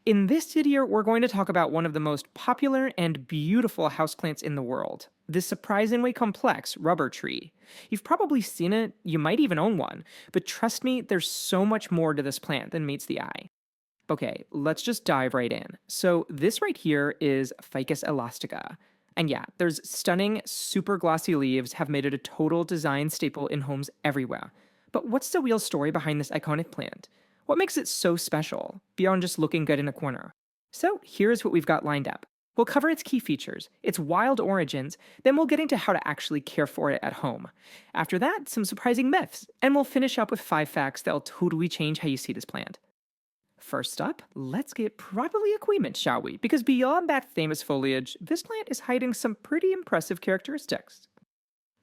In this video, we're going to talk about one of the most popular and beautiful houseplants in the world, the surprisingly complex rubber tree. You've probably seen it, you might even own one, but trust me, there's so much more to this plant than meets the eye. Okay, let's just dive right in. So this right here is Ficus elastica. And yeah, there's stunning, super glossy leaves have made it a total design staple in homes everywhere. But what's the real story behind this iconic plant? What makes it so special, beyond just looking good in a corner? So here's what we've got lined up. We'll cover its key features, its wild origins, then we'll get into how to actually care for it at home. After that, some surprising myths, and we'll finish up with 5 facts that'll totally change how you see this plant. First up, let's get properly acquainted, shall we? Because beyond that famous foliage, this plant is hiding some pretty impressive characteristics.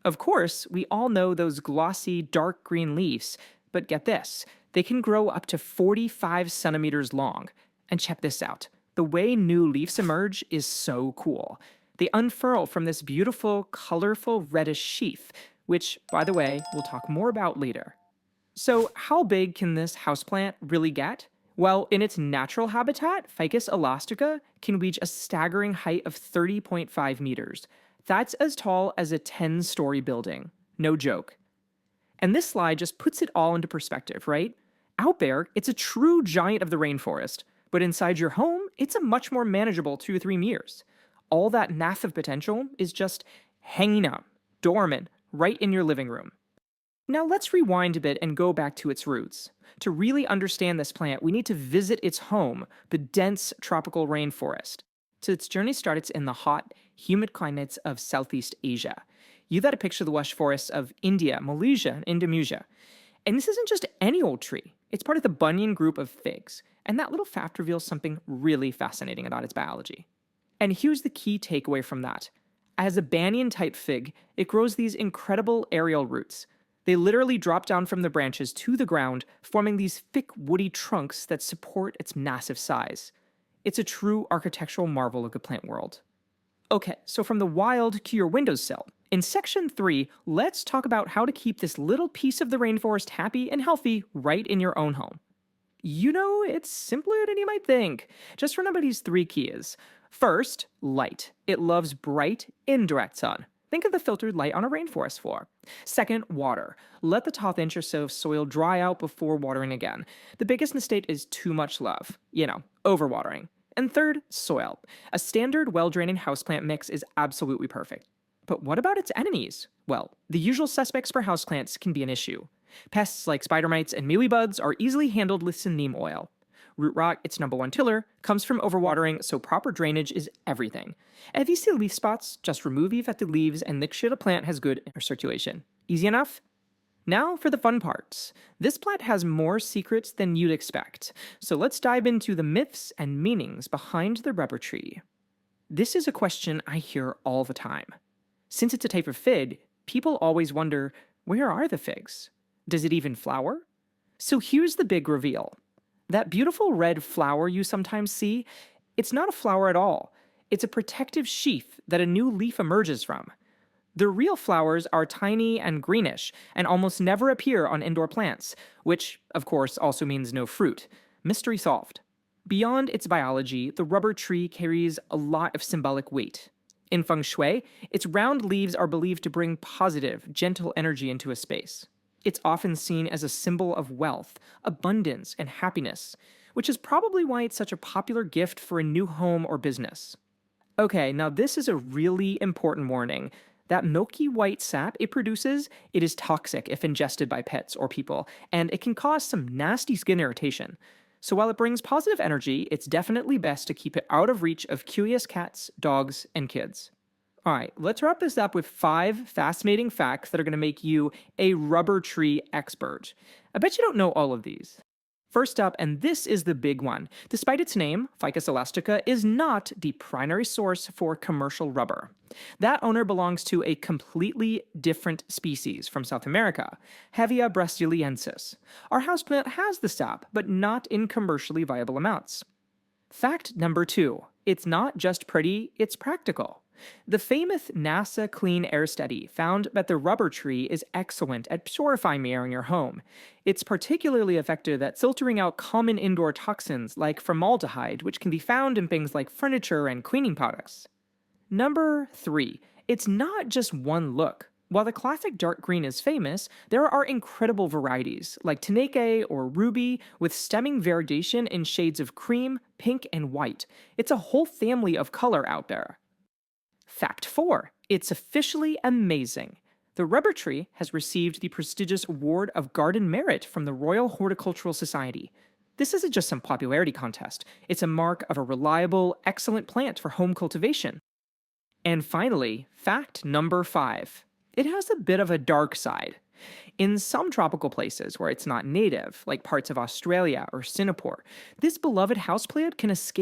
Of course, we all know those glossy, dark green leaves, but get this, they can grow up to 45 centimeters long. And check this out, the way new leaves emerge is so cool. They unfurl from this beautiful, colorful reddish sheath, which, by the way, we'll talk more about later. So, how big can this houseplant really get? Well, in its natural habitat, Ficus elastica can reach a staggering height of 30.5 meters. That's as tall as a 10-story building. No joke. And this slide just puts it all into perspective, right? Out there, it's a true giant of the rainforest, but inside your home, it's a much more manageable 2 or 3 meters. All that massive potential is just hanging out, dormant, right in your living room. Now let's rewind a bit and go back to its roots. To really understand this plant, we need to visit its home, the dense tropical rainforest. So its journey starts in the hot, humid climates of Southeast Asia. You gotta picture the lush forests of India, Malaysia, and Indonesia. And this isn't just any old tree. It's part of the banyan group of figs. And that little fact reveals something really fascinating about its biology. And here's the key takeaway from that. As a banyan-type fig, it grows these incredible aerial roots. They literally drop down from the branches to the ground, forming these thick woody trunks that support its massive size. It's a true architectural marvel of the plant world. Okay, so from the wild to your windowsill. In section 3, let's talk about how to keep this little piece of the rainforest happy and healthy right in your own home. You know, it's simpler than you might think. Just remember these 3 keys. First, light. It loves bright, indirect sun. Think of the filtered light on a rainforest floor. Second, water. Let the top inch or so of soil dry out before watering again. The biggest mistake is too much love. Overwatering. And third, soil. A standard well-draining houseplant mix is absolutely perfect. But what about its enemies? Well, the usual suspects for houseplants can be an issue. Pests like spider mites and mealybugs are easily handled with some neem oil. Root rot, its number one killer, comes from overwatering, so proper drainage is everything. If you see leaf spots, just remove the affected leaves and make sure the plant has good air circulation. Easy enough? Now for the fun parts. This plant has more secrets than you'd expect, so let's dive into the myths and meanings behind the rubber tree. This is a question I hear all the time. Since it's a type of fig, people always wonder, where are the figs? Does it even flower? So here's the big reveal. That beautiful red flower you sometimes see, it's not a flower at all. It's a protective sheath that a new leaf emerges from. The real flowers are tiny and greenish, and almost never appear on indoor plants, which, of course, also means no fruit. Mystery solved. Beyond its biology, the rubber tree carries a lot of symbolic weight. In feng shui, its round leaves are believed to bring positive, gentle energy into a space. It's often seen as a symbol of wealth, abundance, and happiness, which is probably why it's such a popular gift for a new home or business. Okay, now this is a really important warning. That milky white sap it produces, it is toxic if ingested by pets or people, and it can cause some nasty skin irritation. So while it brings positive energy, it's definitely best to keep it out of reach of curious cats, dogs, and kids. Alright, let's wrap this up with 5 fascinating facts that are going to make you a rubber tree expert. I bet you don't know all of these. First up, and this is the big one, despite its name, Ficus elastica is not the primary source for commercial rubber. That owner belongs to a completely different species from South America, Hevea brasiliensis. Our houseplant has the sap, but not in commercially viable amounts. Fact number 2, it's not just pretty, it's practical. The famous NASA Clean Air Study found that the rubber tree is excellent at purifying the air in your home. It's particularly effective at filtering out common indoor toxins like formaldehyde, which can be found in things like furniture and cleaning products. Number 3. It's not just one look. While the classic dark green is famous, there are incredible varieties, like Taneke or Ruby, with stemming variegation in shades of cream, pink, and white. It's a whole family of color out there. Fact 4. It's officially amazing. The rubber tree has received the prestigious Award of Garden Merit from the Royal Horticultural Society. This isn't just some popularity contest, it's a mark of a reliable, excellent plant for home cultivation. And finally, fact number 5. It has a bit of a dark side. In some tropical places where it's not native, like parts of Australia or Singapore, this beloved houseplant can escape